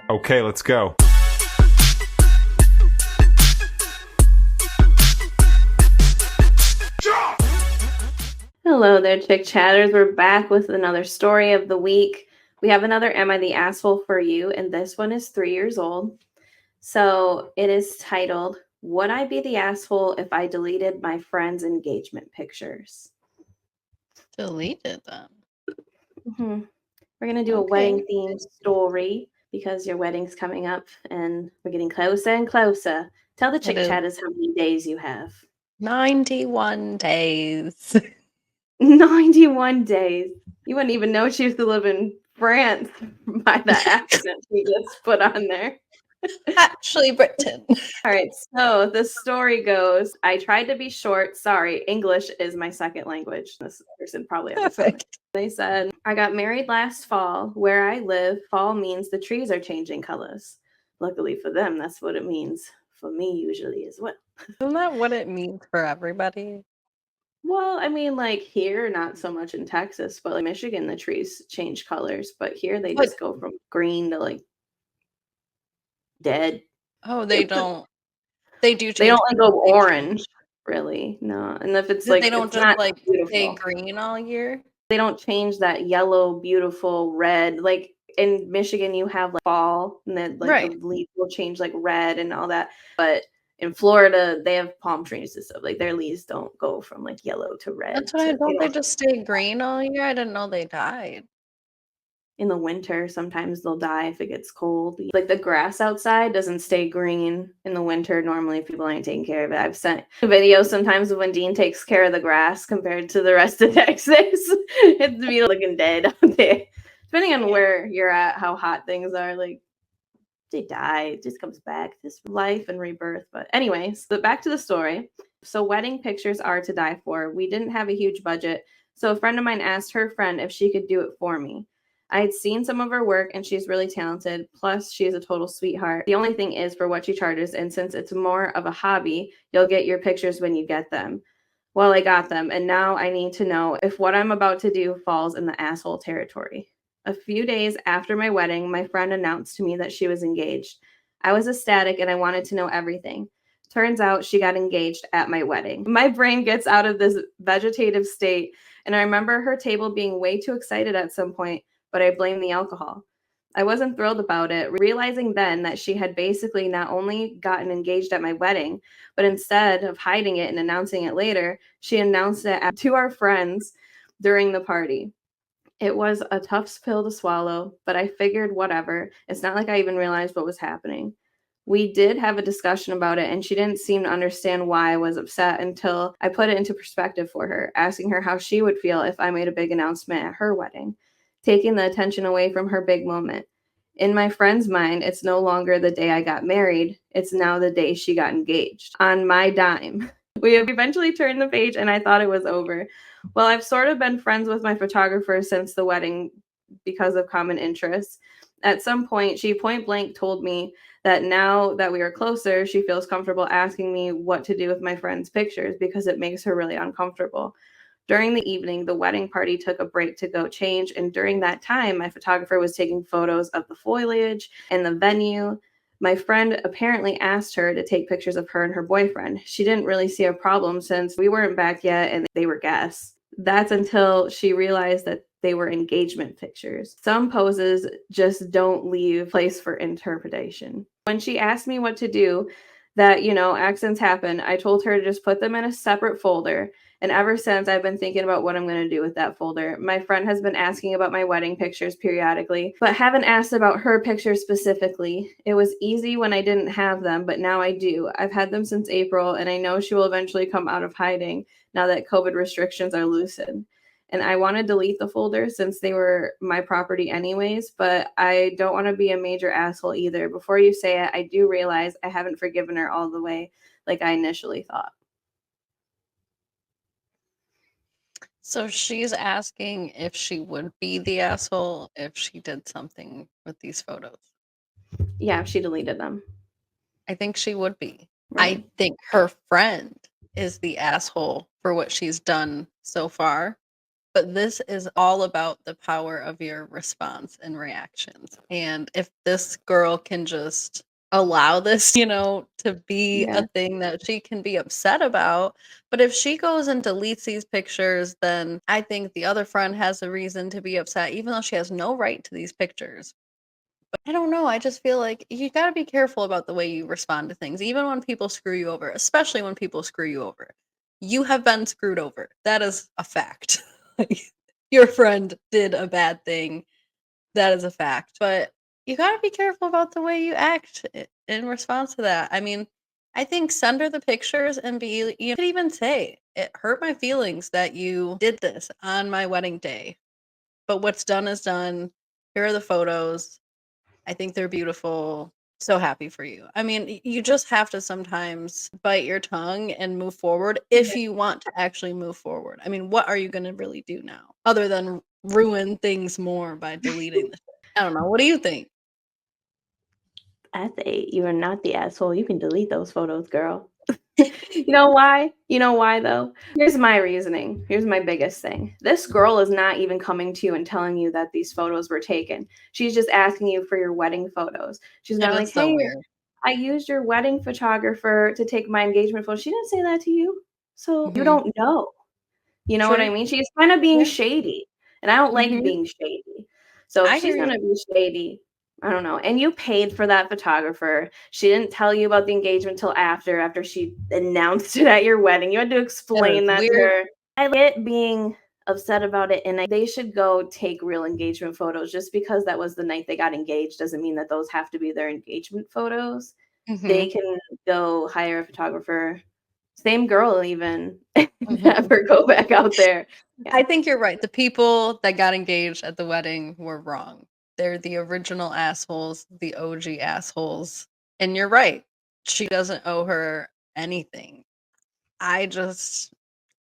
Okay, let's go. Hello there, Chick Chatters. We're back with another story of the week. We have another Am I the Asshole for you, and this one is 3 years old. So it is titled, Would I Be the Asshole If I Deleted My Friend's Engagement Pictures? Deleted them. We're going to do a wedding themed story because your wedding's coming up and we're getting closer and closer. Tell the Chick Chatters how many days you have. 91 days. 91 days. You wouldn't even know she used to live in France by the accent she just put on there. Actually, Britain. All right, so the story goes, I tried to be short. Sorry, English is my second language. This person probably Perfect. They said, I got married last fall. Where I live, fall means the trees are changing colors. Luckily for them, that's what it means for me usually as well. Isn't that what it means for everybody? Well, I mean, like here, not so much in Texas, but like Michigan, the trees change colors. But here, they just go from green to like dead. Oh, they don't. They do. They don't like go orange, really. No, and if it's like they don't it's just not like beautiful. stay green all year. They don't change that yellow, beautiful red. Like in Michigan, you have like fall, and then like the leaves will change like red and all that. But in Florida, they have palm trees and stuff. Like their leaves don't go from like yellow to red. That's why don't they just stay green all year? I didn't know they died. In the winter, sometimes they'll die if it gets cold. Like the grass outside doesn't stay green in the winter. Normally, if people aren't taking care of it. I've sent videos sometimes of when Dean takes care of the grass compared to the rest of Texas. It's be looking dead out there. Depending on where you're at, how hot things are, like they die. It just comes back. This life and rebirth. But anyways, but back to the story. So wedding pictures are to die for. We didn't have a huge budget. So a friend of mine asked her friend if she could do it for me. I had seen some of her work and she's really talented. Plus, she is a total sweetheart. The only thing is for what she charges, and since it's more of a hobby, you'll get your pictures when you get them. Well, I got them, and now I need to know if what I'm about to do falls in the asshole territory. A few days after my wedding, my friend announced to me that she was engaged. I was ecstatic and I wanted to know everything. Turns out she got engaged at my wedding. My brain gets out of this vegetative state, and I remember her table being way too excited at some point, but I blame the alcohol. I wasn't thrilled about it, realizing then that she had basically not only gotten engaged at my wedding, but instead of hiding it and announcing it later, she announced it to our friends during the party. It was a tough pill to swallow, but I figured whatever. It's not like I even realized what was happening. We did have a discussion about it, and she didn't seem to understand why I was upset until I put it into perspective for her, asking her how she would feel if I made a big announcement at her wedding, taking the attention away from her big moment. In my friend's mind, it's no longer the day I got married, it's now the day she got engaged. On my dime. We eventually turned the page, and I thought it was over. Well, I've sort of been friends with my photographer since the wedding because of common interests. At some point, she point blank told me that now that we are closer, she feels comfortable asking me what to do with my friend's pictures because it makes her really uncomfortable. During the evening, the wedding party took a break to go change, and during that time, my photographer was taking photos of the foliage and the venue. My friend apparently asked her to take pictures of her and her boyfriend. She didn't really see a problem since we weren't back yet and they were guests. That's until she realized that they were engagement pictures. Some poses just don't leave place for interpretation. When she asked me what to do, that, accidents happen, I told her to just put them in a separate folder. And ever since, I've been thinking about what I'm going to do with that folder. My friend has been asking about my wedding pictures periodically, but haven't asked about her pictures specifically. It was easy when I didn't have them, but now I do. I've had them since April, and I know she will eventually come out of hiding now that COVID restrictions are loosened. And I want to delete the folder since they were my property anyways, but I don't want to be a major asshole either. Before you say it, I do realize I haven't forgiven her all the way like I initially thought. So she's asking if she would be the asshole if she did something with these photos. Yeah, she deleted them. I think she would be. Right. I think her friend is the asshole for what she's done so far. But this is all about the power of your response and reactions. And if this girl can just allow this, to be Yeah. a thing that she can be upset about, but if she goes and deletes these pictures, then I think the other friend has a reason to be upset, even though she has no right to these pictures. But I don't know. I just feel like you got to be careful about the way you respond to things, even when people screw you over, especially when people screw you over. You have been screwed over. That is a fact. Like, your friend did a bad thing. That is a fact. But you got to be careful about the way you act in response to that. I mean, I think send her the pictures and you could even say, it hurt my feelings that you did this on my wedding day. But what's done is done. Here are the photos. I think they're beautiful. So happy for you. I mean, you just have to sometimes bite your tongue and move forward if Yeah. you want to actually move forward. I mean, what are you going to really do now other than ruin things more by deleting the shit? I don't know. What do you think? That's a you are not the asshole. You can delete those photos, girl. You know why? You know why though? Here's my reasoning. Here's my biggest thing. This girl is not even coming to you and telling you that these photos were taken. She's just asking you for your wedding photos. She's It not is like, so "Hey, weird. I used your wedding photographer to take my engagement photo." She didn't say that to you. So you Hmm. don't know. You know what I True. mean? She's kind of being Yeah. shady, and I don't like Hmm. being shady. So if I she's hear you. gonna be shady, I don't know. And you paid for that photographer. She didn't tell you about the engagement till after she announced it at your wedding. You had to It is explain that to weird. her. I get being upset about it, and they should go take real engagement photos. Just because that was the night they got engaged doesn't mean that those have to be their engagement photos. They Hmm. can go hire a photographer, same girl even, Hmm. never go back out there. Yeah. I think you're right. The people that got engaged at the wedding were wrong. They're the original assholes, the OG assholes. And you're right. She doesn't owe her anything. I just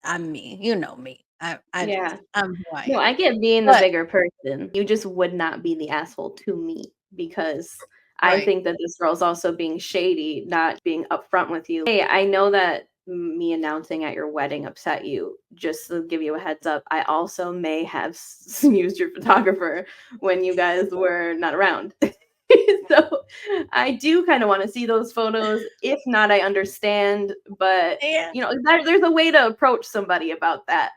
I'm me. You know me. Yeah. I'm who I No, am. I get being the But bigger person. You just would not be the asshole to me because I right. think that this girl's also being shady, not being upfront with you. Hey, I know that me announcing at your wedding upset you. Just to give you a heads up, I also may have used your photographer when you guys were not around. So I do kind of want to see those photos. If not, I understand, but Yeah, there's a way to approach somebody about that.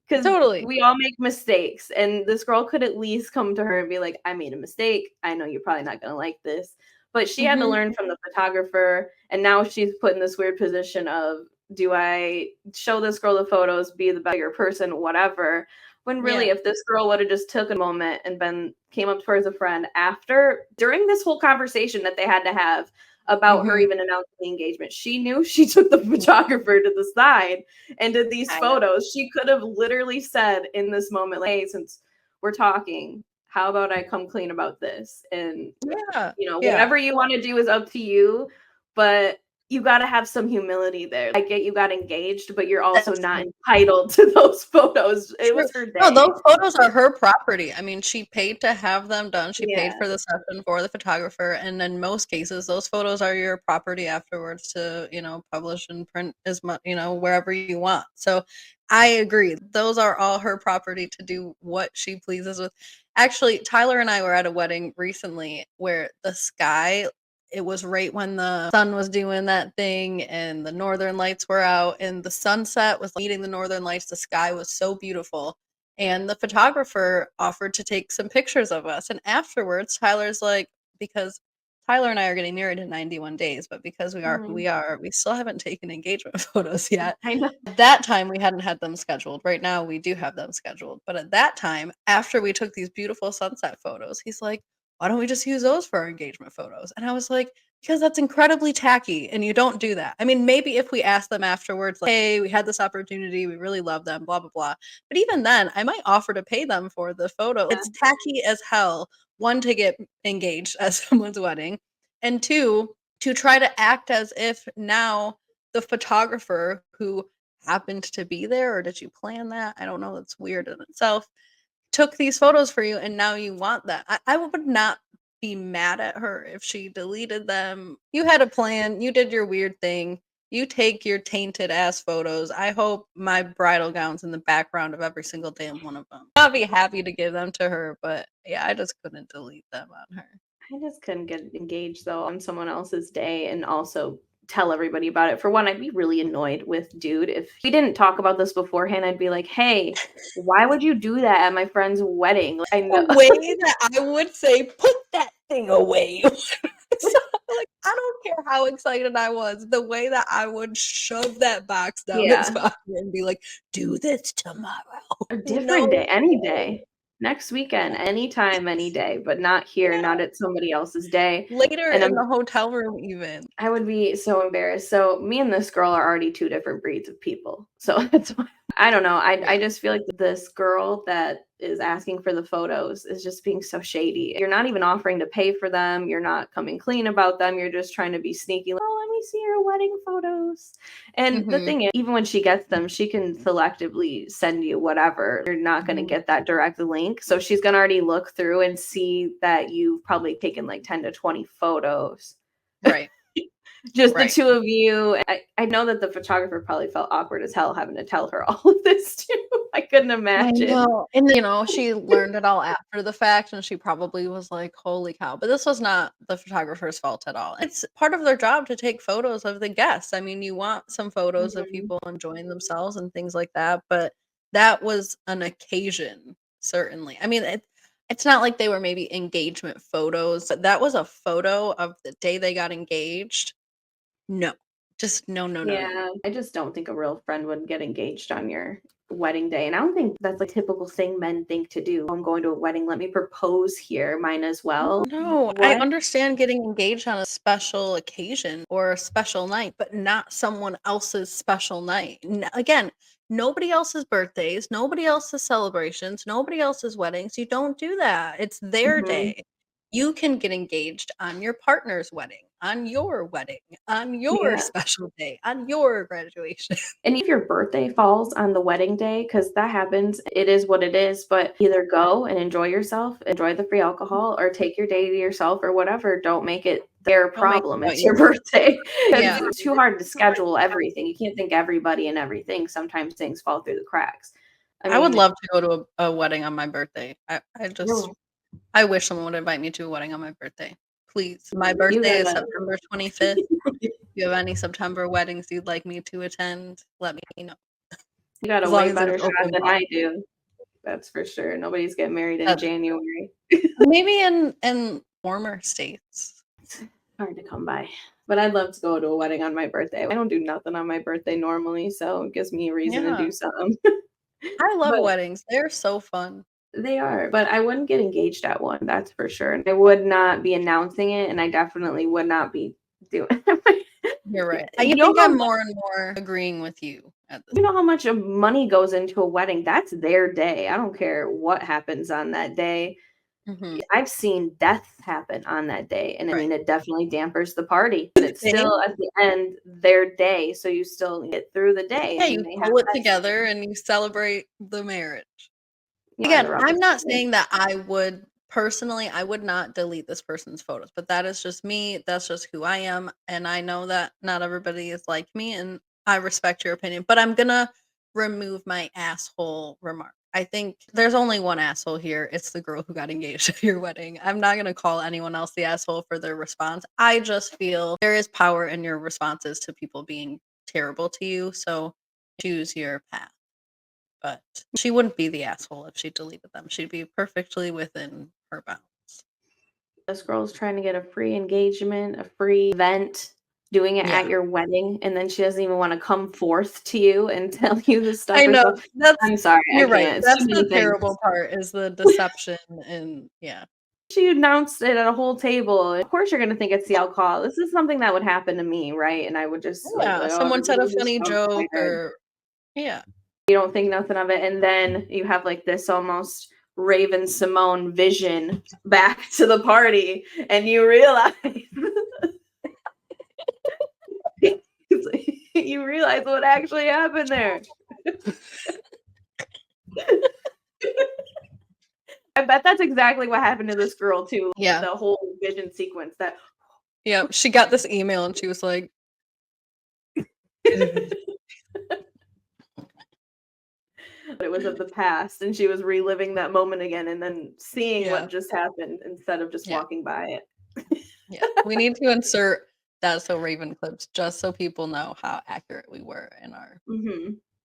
'Cause totally. we all make mistakes, and this girl could at least come to her and be like, "I made a mistake. I know you're probably not gonna like this." But she had to Mhm. learn from the photographer, and now she's put in this weird position of, "Do I show this girl the photos, be the bigger person, whatever?" When really, Yeah. if this girl woulda just took a moment and been came up to her as a friend after during this whole conversation that they had to have about her Mhm. even announcing the engagement, she knew she took the photographer to the side and did these I know. photos. She could have literally said in this moment, like, "Hey, since we're talking, how about I come clean about this?" And Yeah. Yeah. whatever you want to do is up to you, but you got to have some humility there. I get you got engaged, but you're also That's not entitled to those photos. It true. was her No, day. those photos are her property. I mean, she paid to have them done. She paid Yeah. for the session for the photographer, and in most cases, those photos are your property afterwards to, publish and print as much, wherever you want. So, I agree. Those are all her property to do what she pleases with. Actually, Tyler and I were at a wedding recently where the sky it was right when the sun was doing that thing and the northern lights were out and the sunset was meeting the northern lights. The sky was so beautiful. And the photographer offered to take some pictures of us. And afterwards, Tyler's like, because Tyler and I are getting married in 91 days, but because we are who Mhm. we are, we still haven't taken engagement photos yet. I know. At that time, we hadn't had them scheduled. Right now, we do have them scheduled. But at that time, after we took these beautiful sunset photos, he's like, why don't we just use those for our engagement photos? And I was like, because that's incredibly tacky and you don't do that. I mean, maybe if we ask them afterwards, like, hey, we had this opportunity, we really love them, blah, blah, blah. But even then, I might offer to pay them for the photo. Yeah. It's tacky as hell, one, to get engaged at someone's wedding, and two, to try to act as if now the photographer who happened to be there, or did you plan that? I don't know. That's weird in itself took these photos for you and now you want that. I would not be mad at her if she deleted them. You had a plan, you did your weird thing, You take your tainted ass photos. I hope my bridal gown's in the background of every single damn one of them. I'll be happy to give them to her, but yeah, I just couldn't delete them on her. I just couldn't get engaged though on someone else's day and also tell everybody about it. For one, I'd be really annoyed with dude. If we didn't talk about this beforehand, I'd be like, hey, why would you do that at my friend's wedding? Like, I know. The way that I would say, put that thing away. So, like, I don't care how excited I was. The way that I would shove that box down his pocket and be like, do this tomorrow. A different day, any day. Next weekend, anytime, any day, but not here, not at somebody else's day. Later And in the hotel room even. I would be so embarrassed. So me and this girl are already two different breeds of people. So that's why I don't know. I just feel like this girl that is asking for the photos is just being so shady. You're not even offering to pay for them. You're not coming clean about them. You're just trying to be sneaky. Oh, let me see your wedding photos. And the thing is, even when she gets them, she can selectively send you whatever. You're not going to get that direct link. So she's going to already look through and see that you've probably taken like 10 to 20 photos. Right. Just the two of you. I know that the photographer probably felt awkward as hell having to tell her all of this too. I couldn't imagine. I know. And you know, she learned it all after the fact and she probably was like, holy cow. But this was not the photographer's fault at all. It's part of their job to take photos of the guests. I mean, you want some photos of people enjoying themselves and things like that, but that was an occasion, certainly. I mean, it's not like they were maybe engagement photos, but that was a photo of the day they got engaged. No. Just no. Yeah, I just don't think a real friend would get engaged on your wedding day. And I don't think that's a typical thing men think to do. I'm going to a wedding. Let me propose here. Mine as well. No, I understand getting engaged on a special occasion or a special night, but not someone else's special night. Again, nobody else's birthdays, nobody else's celebrations, nobody else's weddings. You don't do that. It's their day. You can get engaged on your partner's wedding, on your wedding, on your special day, on your graduation. And if your birthday falls on the wedding day, because that happens, it is what it is. But either go and enjoy yourself, enjoy the free alcohol, or take your day to yourself or whatever. Don't make it their problem. It's your birthday. It's too hard to schedule everything. You can't think everybody and everything. Sometimes things fall through the cracks. I would love to go to a wedding on my birthday. I wish someone would invite me to a wedding on my birthday. Please. My birthday is September 25th. If you have any September weddings you'd like me to attend, let me know. You got a way better shot than I do. That's for sure. Nobody's getting married in January. Maybe in warmer states. It's hard to come by. But I'd love to go to a wedding on my birthday. I don't do nothing on my birthday normally, so it gives me a reason to do something. I love weddings. They're so fun. They are, but I wouldn't get engaged at one, that's for sure. I would not be announcing it, and I definitely would not be doing it. You're right. I think I'm more and more agreeing with you at this. You know how much money goes into a wedding? That's their day. I don't care what happens on that day. I've seen death happen on that day, and I mean, it definitely dampers the party, but it's still at the end their day, so you still get through the day. Yeah, you pull it together and you celebrate the marriage. Again, I'm not saying that I would personally, I would not delete this person's photos, but that is just me. That's just who I am. And I know that not everybody is like me, and I respect your opinion, but I'm gonna remove my asshole remark. I think there's only one asshole here. It's the girl who got engaged at your wedding. I'm not gonna call anyone else the asshole for their response. I just feel there is power in your responses to people being terrible to you. So choose your path. But she wouldn't be the asshole if she deleted them. She'd be perfectly within her bounds. This girl's trying to get a free engagement, a free event, doing it at your wedding, and then she doesn't even want to come forth to you and tell you the stuff. I know. I'm sorry. You're right. That's the terrible part is the deception and She announced it at a whole table. Of course you're gonna think it's the alcohol. This is something that would happen to me, right? And I would just someone said a funny joke or you don't think nothing of it, and then you have like this almost Raven Simone vision back to the party, and you realize you realize what actually happened there. I bet that's exactly what happened to this girl too. Yeah, the whole vision sequence. That she got this email and she was like, But it was of the past, and she was reliving that moment again and then seeing Yeah. what just happened instead of just Yeah. walking by it. Yeah. We need to insert That's So Raven clips just so people know how accurate we were in our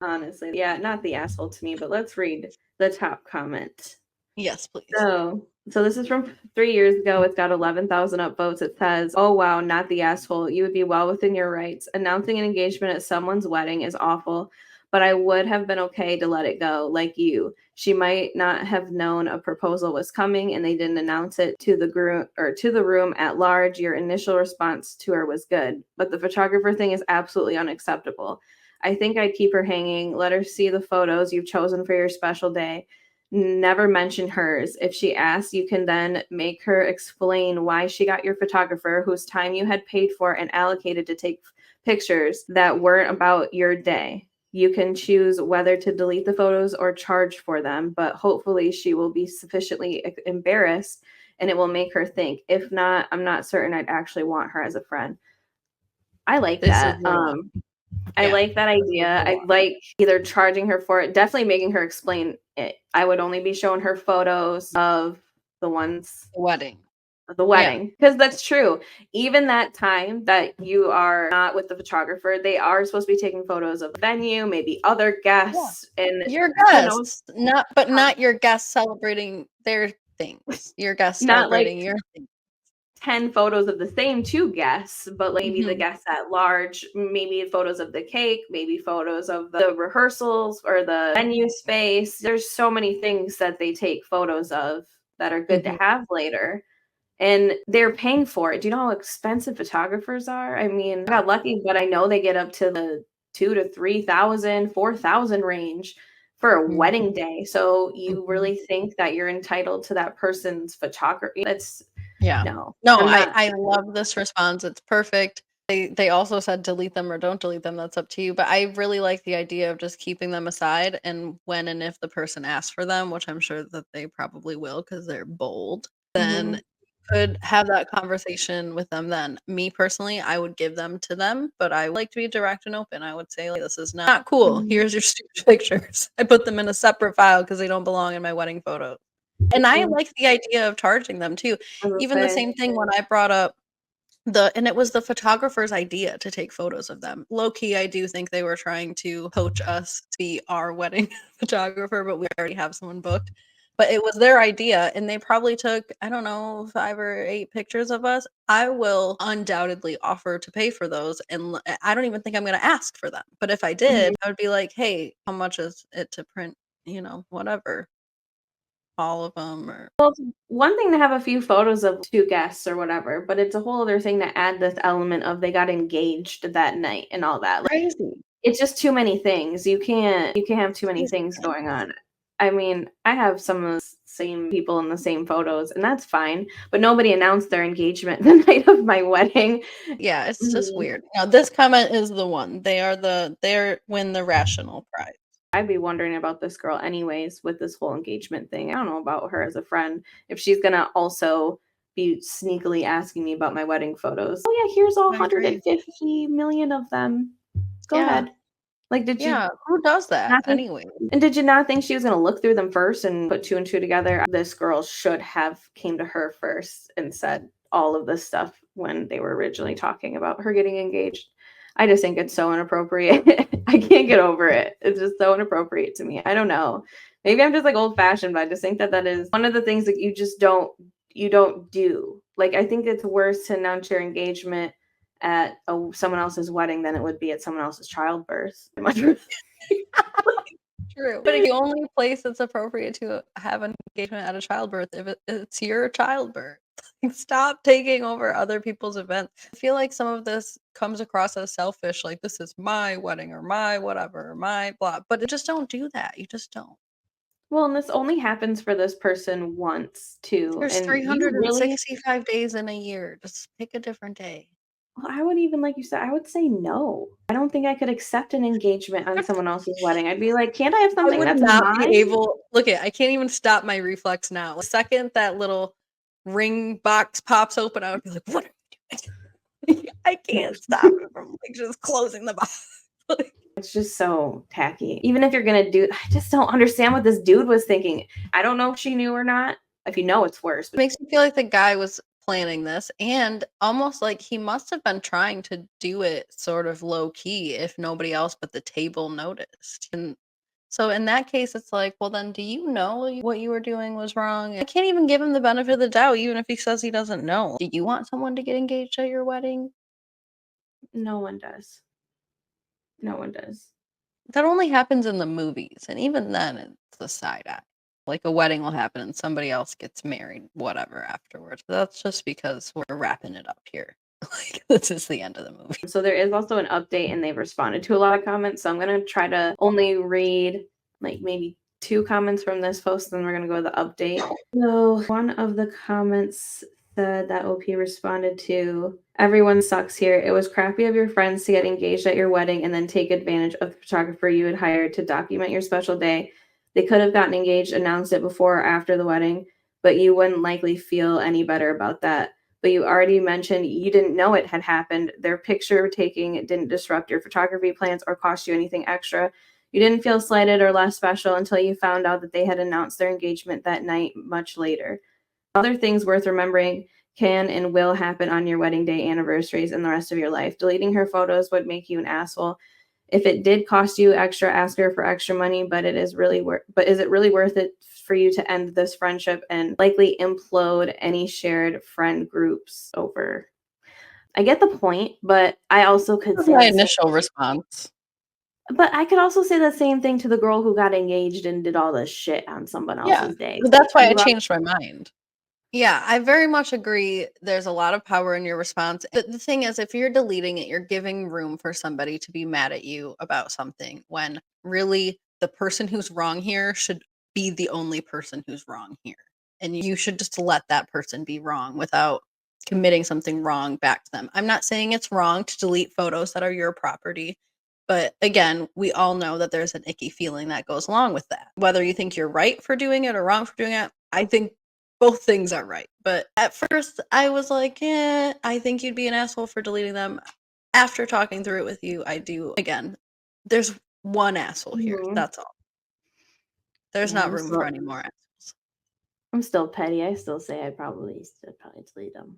Honestly, yeah, not the asshole to me, but let's read the top comment. Yes, please. So this is from 3 years ago. It's got 11,000 upvotes. It says, "Oh wow, not the asshole. You would be well within your rights. Announcing an engagement at someone's wedding is awful, but I would have been okay to let it go. Like you, she might not have known a proposal was coming, and they didn't announce it to the room at large. Your initial response to her was good, but the photographer thing is absolutely unacceptable. I think I'd keep her hanging. Let her see the photos you've chosen for your special day. Never mention hers. If she asks, you can then make her explain why she got your photographer, whose time you had paid for and allocated to take pictures that weren't about your day. You can choose whether to delete the photos or charge for them, but hopefully she will be sufficiently embarrassed and it will make her think. If not, I'm not certain I'd actually want her as a friend." I like This is that. the one. I Yeah. like that This is idea. the I one. like either charging her for it, definitely making her explain it. I would only be showing her photos of the ones The wedding. of the Yeah. wedding, because that's true. Even that time that you are not with the photographer, they are supposed to be taking photos of the venue, maybe other Yeah. guests, and Your who knows, guests, not your guests celebrating their things. Your guests not like celebrating your thing. 10 photos of the same two guests, but like maybe the Mhm. guests at large, maybe photos of the cake, maybe photos of the rehearsals or the venue space. There's so many things that they take photos of that are good to Mhm. have later. And they're paying for it. Do you know how expensive photographers are? I mean, I Yeah. got lucky, but I know they get up to the 2 to 3,000, 4,000 range for a Mhm. wedding day. So you Mhm. really think that you're entitled to that person's photography? That's Yeah. no. No, I'm I not. I love this response, it's perfect. They also said delete them or don't delete them, that's up to you, but I really like the idea of just keeping them aside, and when and if the person asks for them, which I'm sure that they probably will because 'cause they're bold, then Mhm. could have that conversation with them then. Me personally, I would give them to them, but I like to be direct and open. I would say, like, "This is not cool. Mhm. Here's your stupid pictures." I put them in a separate file because they don't belong in my wedding photos. And I Mhm. like the idea of charging them too. I was Even the gonna say, same thing when I brought up it was the photographer's idea to take photos of them. Low key, I do think they were trying to poach us to be our wedding photographer, but we already have someone booked. But it was their idea, and they probably took, I don't know, 5 or 8 pictures of us. I will undoubtedly offer to pay for those, and I don't even think I'm gonna ask for them. But if I did, mhm. I would be like, "Hey, how much is it to print, whatever, all of them?" Or Well, it's one thing to have a few photos of 2 guests or whatever, but it's a whole other thing to add this element of they got engaged that night and all that. Like, crazy. it's just too many things. You can't have too many Crazy, things right? going on. I mean, I have some of the same people in the same photos, and that's fine, but nobody announced their engagement the night of my wedding. Yeah, it's just Mm. weird. Now this comment is the one. They're win the rational prize. I'd be wondering about this girl anyways with this whole engagement thing. I don't know about her as a friend. If she's gonna also be sneakily asking me about my wedding photos. Oh yeah, here's all I agree. 150 million of them. Go Yeah. ahead. Like, did you Yeah, who does that not think anyway? and did you not think she was gonna look through them first and put 2 and 2 together? This girl should have came to her first and said all of this stuff when they were originally talking about her getting engaged. I just think it's so inappropriate. I can't get over it. It's just so inappropriate to me. I don't know. Maybe I'm just, like, old-fashioned, but I just think that that is one of the things that you don't do. Like, I think it's worse to announce your engagement at someone else's wedding than it would be at someone else's childbirth. Much True. But the only place it's appropriate to have an engagement at a childbirth if it's your childbirth. Like, stop taking over other people's events. I feel like some of this comes across as selfish, like this is my wedding or my whatever, or my blah. But just don't do that. You just don't. Well, and this only happens for this person once too, There's and you really 365 days in a year. Just pick a different day. well, I would even like you said, I would say no. I don't think I could accept an engagement on someone else's wedding. I'd be like, "Can't I have I something would that's not be mine?" able I can't even stop my reflex now. The second that little ring box pops open, I would be like, "What are you doing?" I No. can't stop it from, like, just closing the box. It's just so tacky. Even if you're gonna do, I just don't understand what this dude was thinking. I don't know if she knew or not. If you know, it's worse. It makes me feel like the guy was planning this and almost like he must have been trying to do it sort of low key if nobody else but the table noticed. And so in that case, it's like, well, then do you know what you were doing was wrong? I can't even give him the benefit of the doubt, even if he says he doesn't know. Do you want someone to get engaged at your wedding? No one does. No one does. That only happens in the movies, and even then, it's a side eye. Like a wedding will happen and somebody else gets married, whatever, afterwards. But that's just because we're wrapping it up here. Like, this is the end of the movie. So there is also an update, and they've responded to a lot of comments. So I'm gonna try to only read like maybe 2 comments from this post, then we're gonna go to the update. So one of the comments said that OP responded to, "Everyone sucks here. It was crappy of your friends to get engaged at your wedding and then take advantage of the photographer you had hired to document your special day. They could have gotten engaged, announced it before or after the wedding, but you wouldn't likely feel any better about that. But you already mentioned you didn't know it had happened. Their picture taking didn't disrupt your photography plans or cost you anything extra. You didn't feel slighted or less special until you found out that they had announced their engagement that night much later. Other things worth remembering can and will happen on your wedding day, anniversaries, and the rest of your life. Deleting her photos would make you an asshole. If it did cost you extra, ask her for extra money, but is it really worth it for you to end this friendship and likely implode any shared friend groups over?" I get the point, but I also could That was say my the same. initial response. But I could also say the same thing to the girl who got engaged and did all this shit on someone Yeah, else's day. but that's why I You got changed my mind. Yeah, I very much agree. There's a lot of power in your response. The thing is, if you're deleting it, you're giving room for somebody to be mad at you about something when really the person who's wrong here should be the only person who's wrong here. And you should just let that person be wrong without committing something wrong back to them. I'm not saying it's wrong to delete photos that are your property. But again, we all know that there's an icky feeling that goes along with that. Whether you think you're right for doing it or wrong for doing it, I think both things are right. But at first, I was like, "Yeah, I think you'd be an asshole for deleting them." After talking through it with you, I do. Again, there's one asshole here. Mhm. That's all. There's Yeah, not room for any more assholes. I'm still petty. I still say I probably should probably delete them,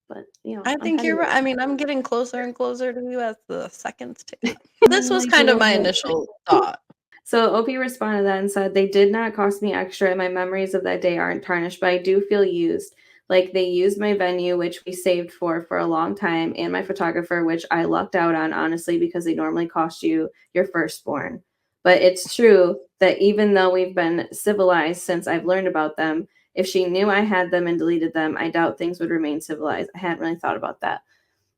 but I I'm think petty you're right. like I mean, I'm getting closer and closer to you as the seconds tick up. This was like a kind of little my bit. initial thought. So OP responded to that and said, "They did not cost me extra, and my memories of that day aren't tarnished, but I do feel used. Like they used my venue, which we saved for a long time, and my photographer, which I lucked out on, honestly, because they normally cost you your firstborn. But it's true that even though we've been civilized since I've learned about them, if she knew I had them and deleted them, I doubt things would remain civilized." I hadn't really thought about that.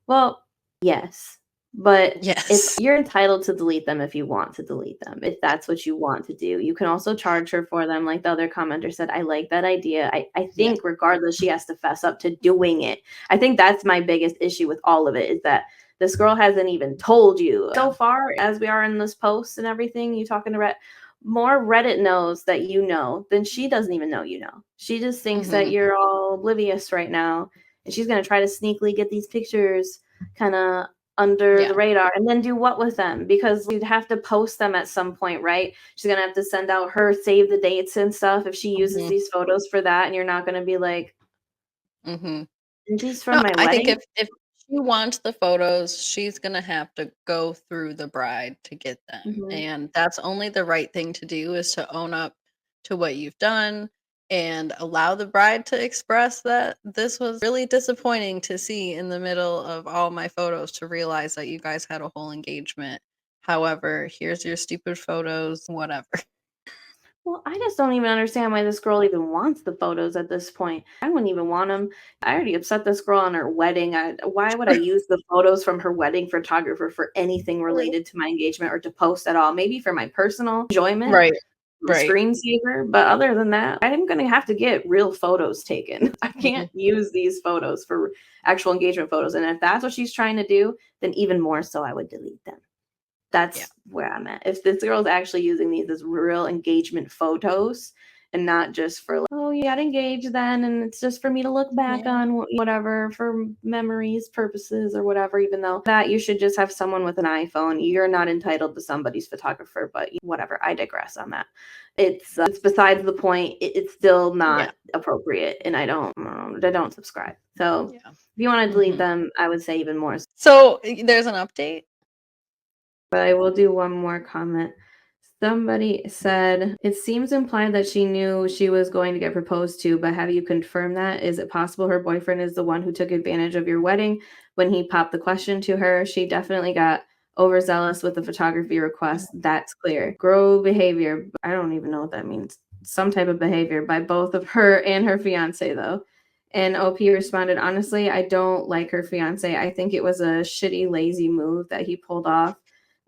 Well, yes, but if Yes. you're entitled to delete them if you want to delete them, if that's what you want to do. You can also charge her for them, like the other commenter said, "I like that idea." I Yeah. think regardless, she has to fess up to doing it. I think that's my biggest issue with all of it is that this girl hasn't even told you. Yeah. So far, as we are in this post and everything, you talking to Reddit, more Reddit knows that you know than she doesn't even know you know. She just thinks that Mhm. you're all oblivious right now, and she's gonna try to sneakily get these pictures kind of under the Yeah. radar and then do what with them because you'd have to post them at some point, right? She's gonna have to send out her save the dates and stuff if she uses Mhm. these photos for that, and you're not gonna be like, Mhm. "Are these from No, my I think wedding?" if she wants the photos, she's gonna have to go through the bride to get them, Mhm. and that's only the right thing to do is to own up to what you've done and allow the bride to express that this was really disappointing to see in the middle of all my photos to realize that you guys had a whole engagement. However, here's your stupid photos, whatever. Well, I just don't even understand why this girl even wants the photos at this point. I wouldn't even want them. I already upset this girl on her wedding. Why would I use the photos from her wedding photographer for anything related to my engagement or to post at all? Maybe for my personal enjoyment, Right, my right. screensaver, but other than that, I'm gonna have to get real photos taken. I can't Mhm. use these photos for actual engagement photos, and if that's what she's trying to do, then even more so I would delete them. Yeah. That's where I'm at. If this girl's actually using these as real engagement photos and not just for like, oh, you got engaged then and it's just for me to look back on, whatever, for memories purposes or whatever. Even though that you should just have someone with an iPhone. You're not entitled to somebody's photographer, but whatever. I digress on that. It's besides the point. It's still not appropriate, and I don't subscribe. So if you want to delete them, I would say even more. So there's an update. But I will do one more comment. Somebody said, it seems implied that she knew she was going to get proposed to, but have you confirmed that? Is it possible her boyfriend is the one who took advantage of your wedding when he popped the question to her? She definitely got overzealous with the photography request. That's clear. Grow behavior. I don't even know what that means. Some type of behavior by both of her and her fiance, though. And OP responded, honestly, I don't like her fiance. I think it was a shitty, lazy move that he pulled off.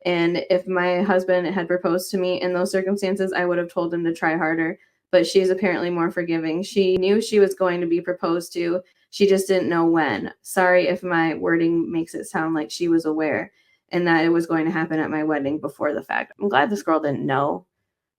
And if my husband had proposed to me in those circumstances, I would have told him to try harder. But she's apparently more forgiving. She knew she was going to be proposed to. She just didn't know when. Sorry if my wording makes it sound like she was aware and that it was going to happen at my wedding before the fact. I'm glad this girl didn't know,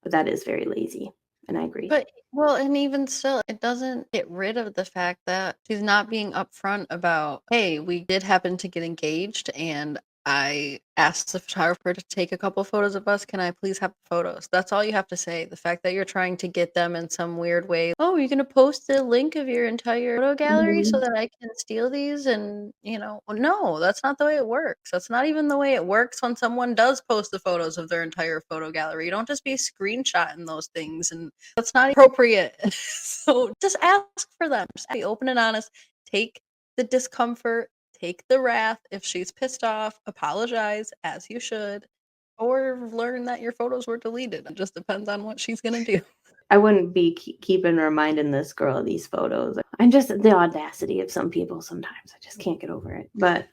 but that is very lazy. And I agree. But, well, and even still, it doesn't get rid of the fact that she's not being upfront about, hey, we did happen to get engaged and I asked the photographer to take a couple photos of us. Can I please have photos? That's all you have to say. The fact that you're trying to get them in some weird way. Oh, you're going to post a link of your entire photo gallery so that I can steal these? And, no, that's not the way it works. That's not even the way it works when someone does post the photos of their entire photo gallery. You don't just be screenshotting those things, and that's not appropriate. So just ask for them. Just be open and honest. Take the discomfort. Take the wrath. If she's pissed off, apologize as you should, or learn that your photos were deleted. It just depends on what she's gonna do. I wouldn't be keeping reminding this girl these photos. I'm just the audacity of some people sometimes. I just can't get over it. But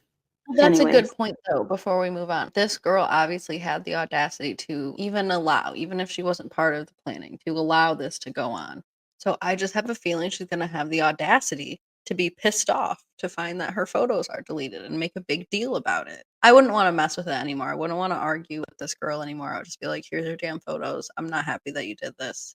That's a good anyways, point, though, before we move on. This girl obviously had the audacity to even if she wasn't part of the planning, to allow this to go on. So I just have a feeling she's gonna have the audacity to be pissed off to find that her photos are deleted and make a big deal about it. I wouldn't want to mess with it anymore. I wouldn't want to argue with this girl anymore. I would just be like, here's your damn photos. I'm not happy that you did this.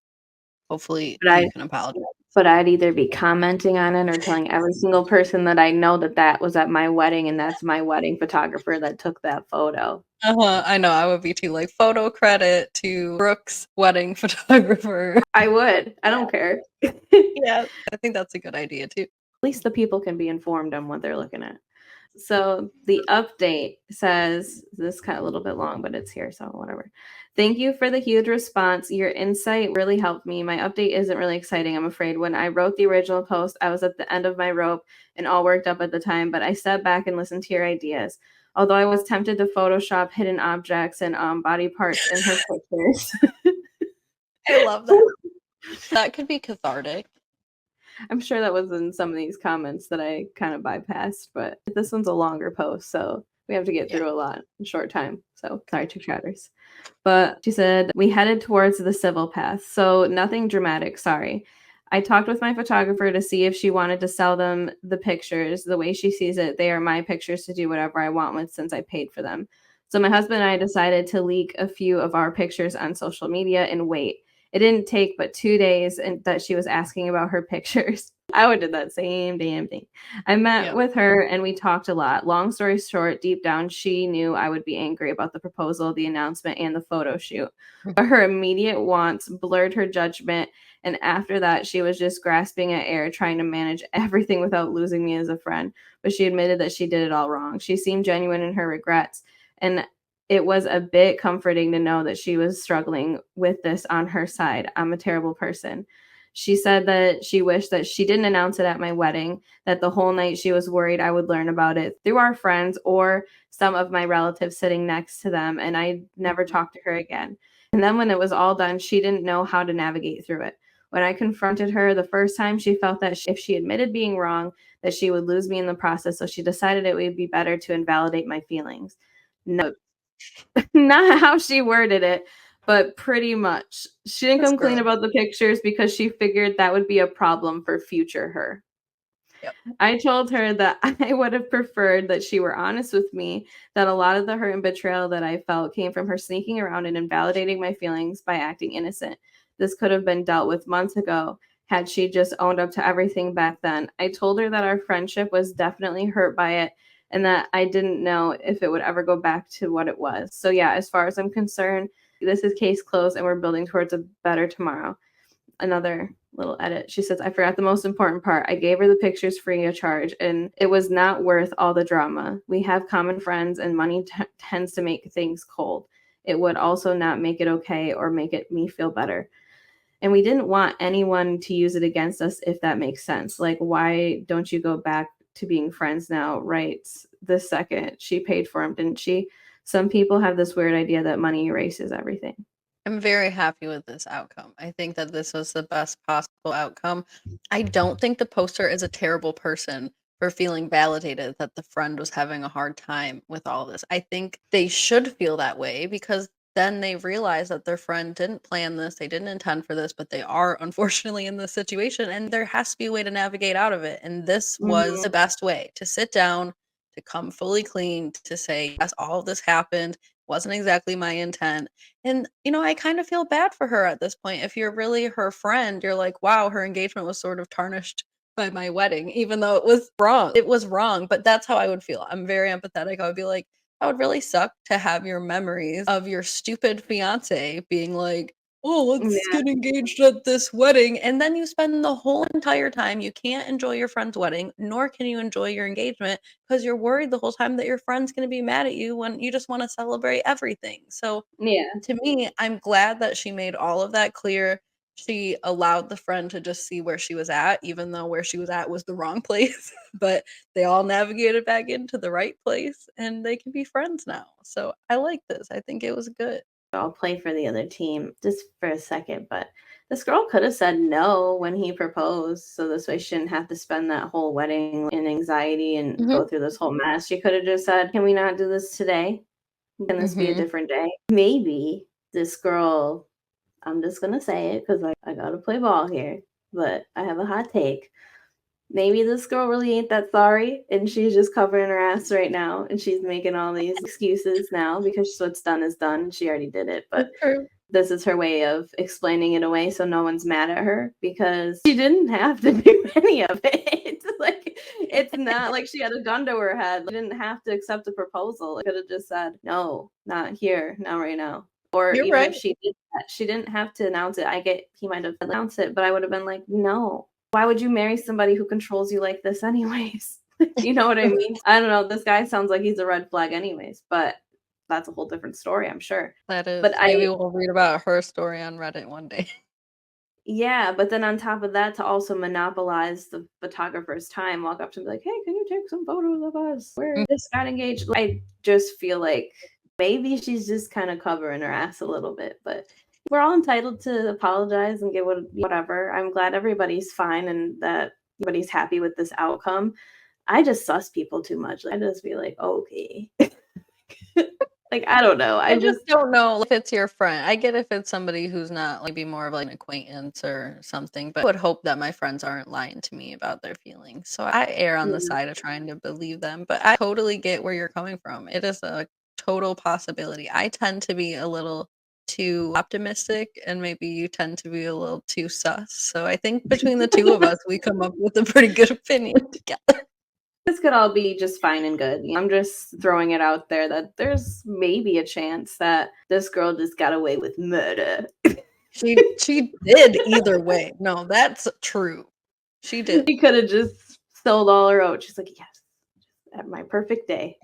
Hopefully you can apologize. but I'd either be commenting on it or telling every single person that I know that was at my wedding and that's my wedding photographer that took that photo. I know, I would be too, like, photo credit to Brook's wedding photographer. I would. I don't care. Yeah, I think that's a good idea too. At least the people can be informed on what they're looking at. So the update says, this is kind of a little bit long, but it's here, so whatever. Thank you for the huge response. Your insight really helped me. My update isn't really exciting, I'm afraid. When I wrote the original post, I was at the end of my rope and all worked up at the time, but I stepped back and listened to your ideas. Although I was tempted to Photoshop hidden objects and body parts in her pictures. I love that. That could be cathartic. I'm sure that was in some of these comments that I kind of bypassed, but this one's a longer post, so we have to get through a lot in a short time. So sorry, ChickChatters. But she said, we headed towards the civil path, so nothing dramatic, sorry. I talked with my photographer to see if she wanted to sell them the pictures. The way she sees it, they are my pictures to do whatever I want with since I paid for them. So my husband and I decided to leak a few of our pictures on social media and wait. It didn't take but 2 days and that she was asking about her pictures. I would do that same damn thing. I met with her and we talked a lot. Long story short, deep down, she knew I would be angry about the proposal, the announcement, and the photo shoot. But her immediate wants blurred her judgment. And after that, she was just grasping at air, trying to manage everything without losing me as a friend. But she admitted that she did it all wrong. She seemed genuine in her regrets. And it was a bit comforting to know that she was struggling with this on her side. I'm a terrible person. She said that she wished that she didn't announce it at my wedding, that the whole night she was worried I would learn about it through our friends or some of my relatives sitting next to them, and I never talked to her again. And then when it was all done, she didn't know how to navigate through it. When I confronted her the first time, she felt that if she admitted being wrong, that she would lose me in the process, so she decided it would be better to invalidate my feelings. No, not how she worded it, but pretty much. She didn't come clean about the pictures because she figured that would be a problem for future her. Yep. I told her that I would have preferred that she were honest with me, that a lot of the hurt and betrayal that I felt came from her sneaking around and invalidating my feelings by acting innocent. This could have been dealt with months ago had she just owned up to everything back then. I told her that our friendship was definitely hurt by it and that I didn't know if it would ever go back to what it was. So, yeah, as far as I'm concerned, this is case closed and we're building towards a better tomorrow. Another little edit. She says, I forgot the most important part. I gave her the pictures free of charge, and it was not worth all the drama. We have common friends, and money tends to make things cold. It would also not make it okay or make it me feel better. And we didn't want anyone to use it against us, if that makes sense. Like, why don't you go back to being friends now? Right this second. She paid for him, didn't she? Some people have this weird idea that money erases everything. I'm very happy with this outcome. I think that this was the best possible outcome. I don't think the poster is a terrible person for feeling validated that the friend was having a hard time with all this. I think they should feel that way because then they realize that their friend didn't plan this, they didn't intend for this, but they are unfortunately in this situation and there has to be a way to navigate out of it. And this was Mhm. the best way to sit down, to come fully clean, to say, yes, all of this happened, wasn't exactly my intent. And, I kind of feel bad for her at this point. If you're really her friend, you're like, wow, her engagement was sort of tarnished by my wedding, even though it was wrong. It was wrong, but that's how I would feel. I'm very empathetic. I would be like, that would really suck to have your memories of your stupid fiance being like, oh, let's Yeah. get engaged at this wedding. And then you spend the whole entire time, you can't enjoy your friend's wedding, nor can you enjoy your engagement because you're worried the whole time that your friend's going to be mad at you when you just want to celebrate everything. So, Yeah. to me, I'm glad that she made all of that clear. She allowed the friend to just see where she was at, even though where she was at was the wrong place. But they all navigated back into the right place and they can be friends now. So I like this. I think it was good. I'll play for the other team just for a second, but this girl could have said no when he proposed, so this way she didn't have to spend that whole wedding in anxiety and Mhm. go through this whole mess. She could have just said, "Can we not do this today? Can this be a Mhm. different day?" Maybe this girl, I'm just gonna say it because I gotta play ball here, but I have a hot take. Maybe this girl really ain't that sorry and she's just covering her ass right now and she's making all these excuses now because what's done is done. She already did it, but It's true. this is her way of explaining it away so no one's mad at her because she didn't have to do any of it. Like, it's not like she had a gun to her head. She didn't have to accept a proposal. Could have just said, no, not here, not right now. Or You're even if right. she did that, she didn't have to announce it. I get he might have announced it, but I would have been like, no. Why would you marry somebody who controls you like this anyways? You know what I mean? I don't know. This guy sounds like he's a red flag anyways, but that's a whole different story, I'm sure. That But is. I Maybe we'll read about her story on Reddit one day. Yeah, but then on top of that, to also monopolize the photographer's time, walk up to him like, "Hey, can you take some photos of us? We're just got engaged." I just feel like maybe she's just kind of covering her ass a little bit, but we're all entitled to apologize and get whatever. I'm glad everybody's fine and that everybody's happy with this outcome. I just suss people too much. I just be like, okay. Like, I don't know. I I just just don't know if it's your friend. I get if it's somebody who's not like be more of like an acquaintance or something, but I would hope that my friends aren't lying to me about their feelings. So I err on the yeah. side of trying to believe them, but I totally get where you're coming from. It is a total possibility. I tend to be a little too optimistic and maybe you tend to be a little too sus. So I think between the two of us we come up with a pretty good opinion together. This could all be just fine and good. I'm just throwing it out there that there's maybe a chance that this girl just got away with murder. She did either way. No, that's true. She did. She could have just sold all her oats. She's like, yes, at my perfect day.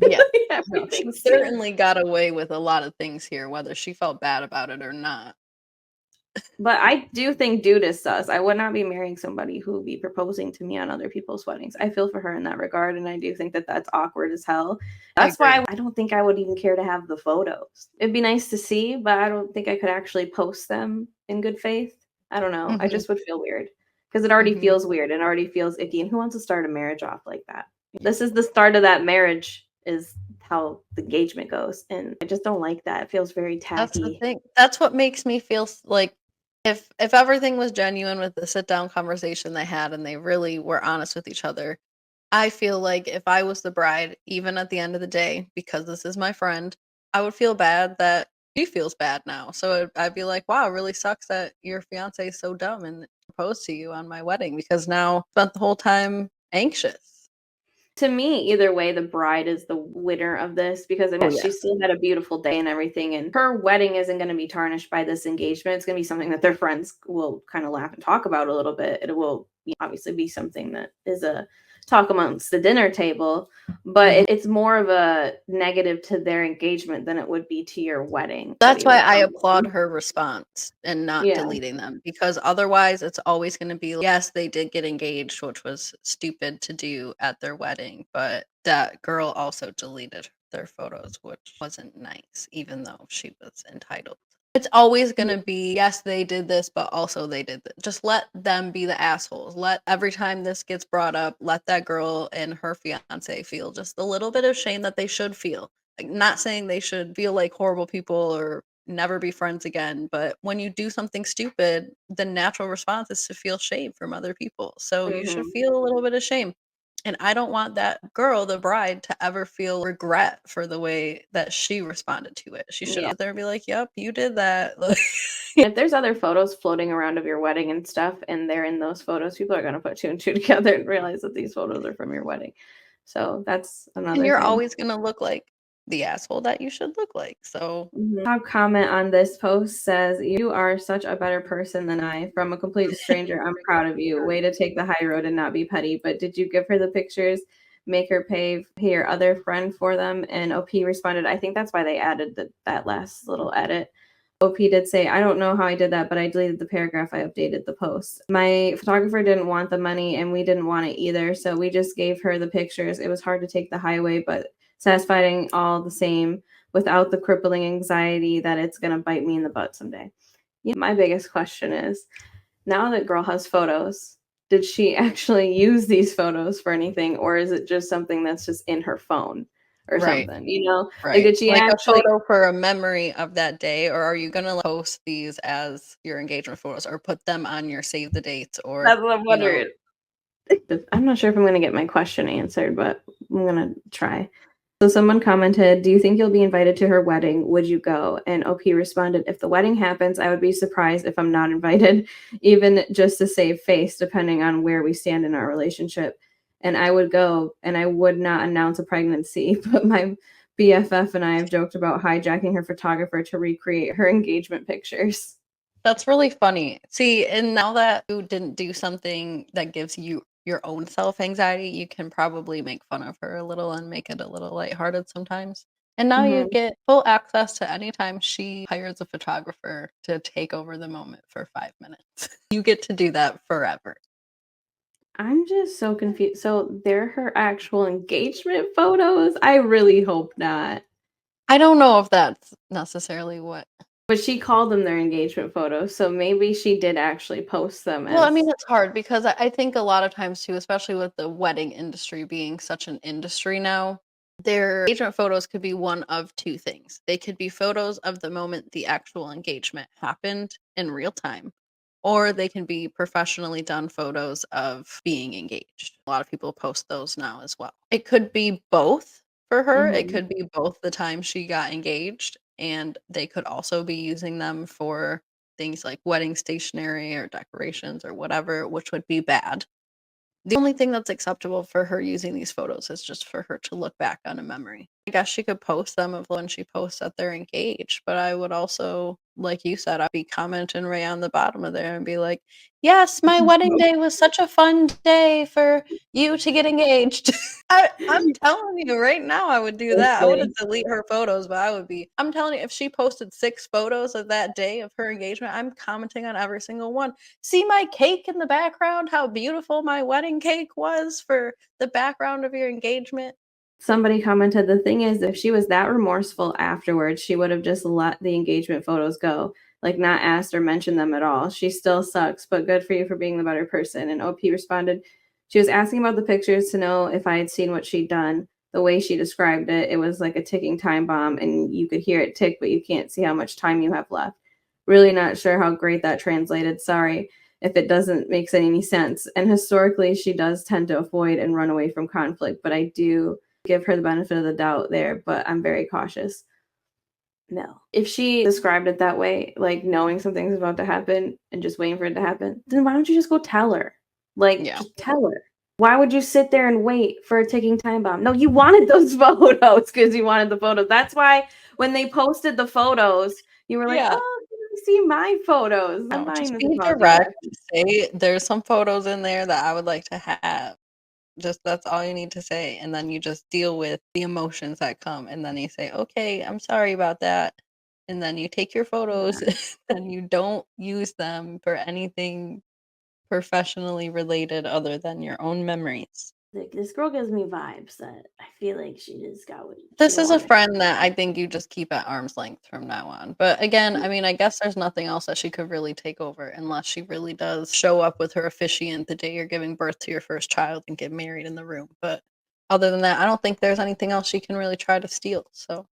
Yeah. No, she Everything's good. certainly got away with a lot of things here, whether she felt bad about it or not. But I do think dude is sus. I would not be marrying somebody who would be proposing to me on other people's weddings. I feel for her in that regard, and I do think that that's awkward as hell. I That's why agree. I don't think I would even care to have the photos. It'd be nice to see, but I don't think I could actually post them in good faith. I don't know. I Mhm, just would feel weird because it already mhm. feels weird and already feels icky. And who wants to start a marriage off like that? This is the start of that marriage, is how the engagement goes. And I just don't like that. It feels very That's the tacky. thing. That's what makes me feel like If everything was genuine with the sit down conversation they had and they really were honest with each other, I feel like if I was the bride, even at the end of the day, because this is my friend, I would feel bad that she feels bad now. So I'd be like, wow, it really sucks that your fiance is so dumb and proposed to you on my wedding because now I spent the whole time anxious. To me, either way, the bride is the winner of this because I Oh mean, yeah. she still had a beautiful day and everything, and her wedding isn't going to be tarnished by this engagement. It's going to be something that their friends will kind of laugh and talk about a little bit. It will obviously be something that is a talk amongst the dinner table, but Mhm. it's more of a negative to their engagement than it would be to your wedding that That's you why would I come applaud to. her response and not Yeah. deleting them because otherwise it's always going to be yes, they did get engaged, which was stupid to do at their wedding, but that girl also deleted their photos, which wasn't nice, even though she was entitled. It's always going to be yes, they did this, but also they did this. Just let them be the assholes. Let every time this gets brought up, let that girl and her fiance feel just a little bit of shame that they should feel. Like, not saying they should feel like horrible people or never be friends again, but when you do something stupid, the natural response is to feel shame from other people. So you should Mhm. feel a little bit of shame. And I don't want that girl, the bride, to ever feel regret for the way that she responded to it. She should Yeah. sit there and be like, "Yep, you did that." If there's other photos floating around of your wedding and stuff, and they're in those photos, people are gonna put two and two together and realize that these photos are from your wedding. So that's And another you're thing. always gonna look like the asshole that you should look like. So Top comment on this post says, "You are such a better person than I. From a complete stranger, I'm proud of you. Way to take the high road and not be petty. But did you give her the pictures? Make her pay your other friend for them?" And OP responded, "I think that's why they added that last little edit." OP did say, "I don't know how I did that, but I deleted the paragraph. I updated the post. My photographer didn't want the money and we didn't want it either. So we just gave her the pictures. It was hard to take the highway, but satisfying all the same without the crippling anxiety that it's going to bite me in the butt someday." My biggest question is, now that girl has photos, did she actually use these photos for anything, or is it just something that's just in her phone or right. something? You know, like Right. did she Like a actually? photo for a memory of that day, or are you gonna, like, post these as your engagement photos or put them on your save the dates or, That's what I'm you know wondering. I'm not sure if I'm going to get my question answered, but I'm going to try. So someone commented, "Do you think you'll be invited to her wedding? Would you go?" And OP responded, "If the wedding happens, I would be surprised if I'm not invited, even just to save face, depending on where we stand in our relationship. And I would go, and I would not announce a pregnancy, but my BFF and I have joked about hijacking her photographer to recreate her engagement pictures." That's really funny. See, and now that you didn't do something that gives you your own self anxiety, you can probably make fun of her a little and make it a little lighthearted sometimes. And now you Mhm. get full access to anytime she hires a photographer to take over the moment for 5 minutes. You get to do that forever. I'm just so confused. So they're her actual engagement photos? I really hope not. I don't know if that's necessarily what. But she called them their engagement photos, so maybe she did actually post them Well, I as. mean, it's hard because I think a lot of times too, especially with the wedding industry being such an industry now, their engagement photos could be one of two things. They could be photos of the moment the actual engagement happened in real time, or they can be professionally done photos of being engaged. A lot of people post those now as well. It could be both for her. It Mhm. could be both the time she got engaged, and they could also be using them for things like wedding stationery or decorations or whatever, which would be bad. The only thing that's acceptable for her using these photos is just for her to look back on a memory. I guess she could post them of when she posts that they're engaged, but I would also, like you said, I'd be commenting right on the bottom of there and be like, "Yes, my wedding day was such a fun day for you to get engaged." I'm telling you right now, I would do That's that. I funny. wouldn't delete her photos, but I'm telling you, if she posted 6 photos of that day of her engagement, I'm commenting on every single one. "See my cake in the background? How beautiful my wedding cake was for the background of your engagement." Somebody commented, "The thing is, if she was that remorseful afterwards, she would have just let the engagement photos go, like not asked or mentioned them at all. She still sucks, but good for you for being the better person." And OP responded, "She was asking about the pictures to know if I had seen what she'd done. The way she described it, it was like a ticking time bomb, and you could hear it tick, but you can't see how much time you have left." Really not sure how great that translated. Sorry if it doesn't make any sense. And historically, she does tend to avoid and run away from conflict, but I do give her the benefit of the doubt there, but I'm very cautious. No. If she described it that way, like knowing something's about to happen and just waiting for it to happen, then why don't you just go tell her? Like, Yeah. just tell her. Why would you sit there and wait for a ticking time bomb? No, you wanted those photos because you wanted the photos. That's why when they posted the photos, you were like, Yeah. oh, you see my photos. I'm No, buying just this be about you. direct. Say there's some photos in there that I would like to have. Just that's all you need to say, and then you just deal with the emotions that come, and then you say, "Okay, I'm sorry about that," and then you take your photos Yeah. and you don't use them for anything professionally related other than your own memories. Like, this girl gives me vibes that I feel like she just got what she This is a wanted. friend that I think you just keep at arm's length from now on. But again, I mean, I guess there's nothing else that she could really take over unless she really does show up with her officiant the day you're giving birth to your first child and get married in the room. But other than that, I don't think there's anything else she can really try to steal. So,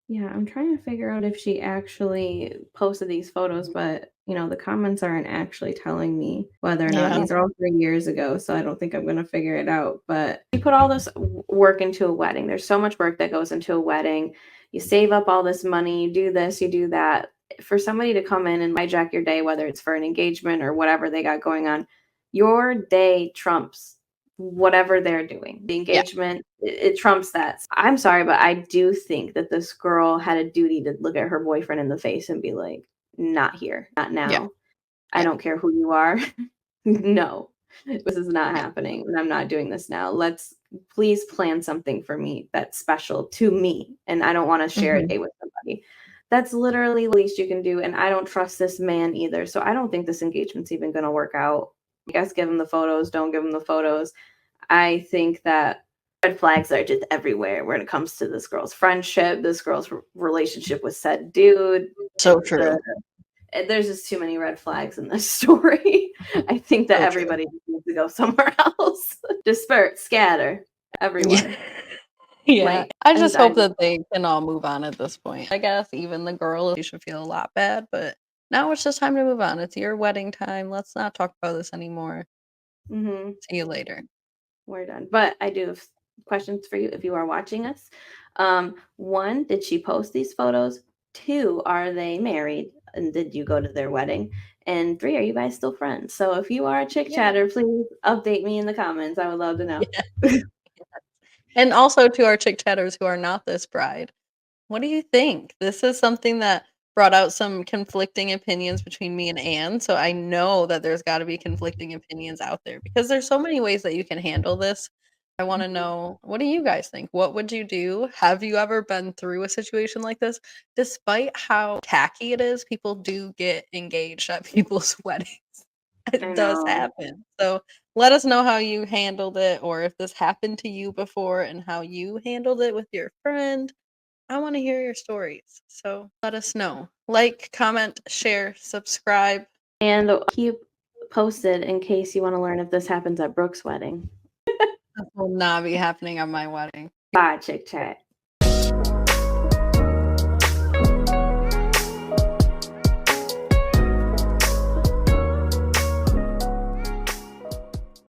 Yeah, I'm trying to figure out if she actually posted these photos, but the comments aren't actually telling me whether or not yeah. these are all 3 years ago, so I don't think I'm gonna figure it out. But you put all this work into a wedding. There's so much work that goes into a wedding. You save up all this money, you do this, you do that. For somebody to come in and hijack your day, whether it's for an engagement or whatever they got going on, your day trumps whatever they're doing. The Yeah. engagement, it trumps that. I'm sorry, but I do think that this girl had a duty to look at her boyfriend in the face and be like, not here, not Yeah. now. I Yeah. don't care who you are. No, this is not Yeah. happening. And I'm not doing this now. Let's please plan something for me that's special to me. And I don't want to share a Mhm. day with somebody. That's literally the least you can do. And I don't trust this man either. So I don't think this engagement's even going to work out. I guess give him the photos, don't give him the photos. I think that red flags are just everywhere when it comes to this girl's friendship, this girl's relationship with said dude. So true. There's just too many red flags in this story. I think that So true. everybody needs to go somewhere else. Disperse, scatter, Yeah. everywhere. Yeah. Like, I I just just, I hope just that they can all move on at this point. I guess even the girl, she should feel a lot bad, but now it's just time to move on. It's your wedding time. Let's not talk about this anymore. mhm. See you later. We're done. But I do have questions for you if you are watching us. One, did she post these photos? Two, are they married? And did you go to their wedding? And three, are you guys still friends? So if you are a chick Yeah. chatter, please update me in the comments. I would love to know. Yeah. And also to our chick chatters who are not this bride, what do you think? This is something that brought out some conflicting opinions between me and Anne, so I know that there's gotta be conflicting opinions out there because there's so many ways that you can handle this. I wanna Mhm. know, what do you guys think? What would you do? Have you ever been through a situation like this? Despite how tacky it is, people do get engaged at people's weddings. I It does know. happen. So, let us know how you handled it or if this happened to you before and how you handled it with your friend. I wanna hear your stories, so let us know. Like, comment, share, subscribe. And keep posted in case you want to learn if this happens at Brooke's wedding. This will not be happening at my wedding. Bye, chick chat.